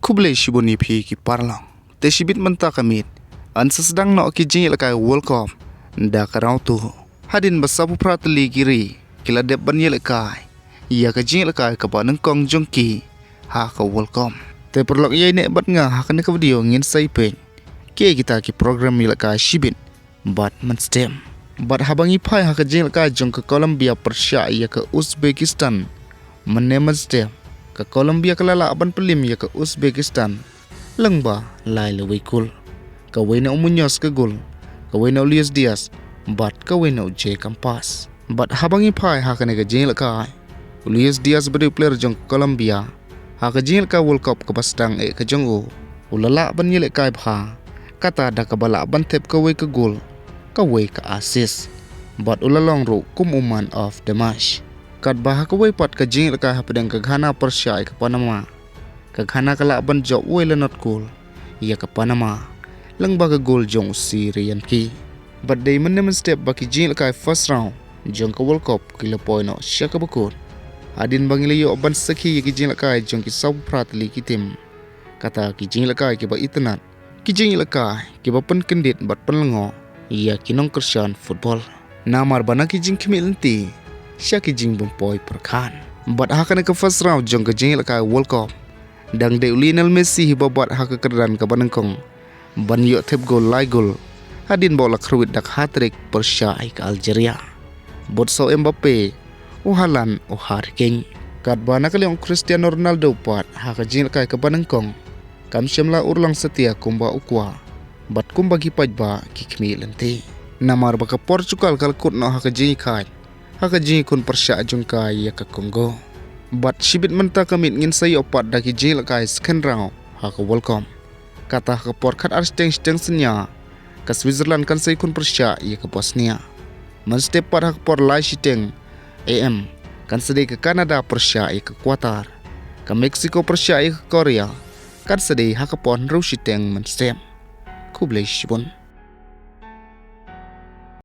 Kublai shibuni phi ki parlang. Te Shibit menta kamit. An sdang no ki jing lakai World Cup. Daka rau tu. Hadien basabu prateli kiri. Kila dep ban lakai. Ia ka jing lakai ka ba nang kong jongki. Ha ka World Cup. Te perlok yai nek bat nga ha kana ka video ngin sai pen. Ke kita ki program lakai Shibit. Bat man stem. Bat habangi pai ha ka jing lakai jong ka Colombia Persia ia ka Uzbekistan. Meneman stem. Ka Colombia kalala aban pelim ya ka Uzbekistan lengba lai lewi kul ka wena umunyos ka gul ka wena Diaz bat ka wena uje kampas bat habangi pai ha kana ka jeng ka Diaz bade player jong Colombia ha ka jeng ka World Cup ka sdang ka jong ulala ban yele kai pha kata daka bala ban tep ka we ka gul ka we ka assist bat ulalong ro kum man of the match kat bah ka way pat ka jing ka hapdang ka Ghana Persia ka Panama ka Ghana kala ban jo way la not cool ya ka Panama lang ba ka goal jong Syrian ki but day man naman step ba ki jing ka first round jong ka World Cup kila poino siya ka bakot Hadien bangilayo ban sakhi ki jing ka jong ki sab pratli ki tim kata ki jing ka ki ba itanat ki jing ka ki ba pan kendit bat panlango ya kinong Christian football namar bana ki jing kimilenti siya ki jing bumpoy perkan. Bat haka na ka first round jong ka jing ka World Cup. Dang de Lionel Messi hibabat haka kerdan ka banangkong. Banyo tep gol lai gol. Hadien bola khyrwit dak hat-trick Persia ay ka Algeria. Bot so Mbappe. Uhalan o Hadien. Kat bana kaliong Cristiano Ronaldo pat haka jing ka banangkong. Kam syamla urlang setia kumba ukwa. Bat kumba gipaj ba kikmi lenti. Namar baka Portugal kalkut no haka jing ka. Haka jing kun Persia jong kai ka Congo. Bat Shibit menta kamit ngin say opat daki jing lakai second round haka welcome. Kata haka porkat arsteng senya ka Switzerland kan say kun Persia ka Bosnia. Man step pat haka por lai shiteng AM kan sedai ka Canada Persia ka Qatar. Ka Mexico Persia ka Korea kan sedai haka pon ru shiteng man step. Kublai shibun.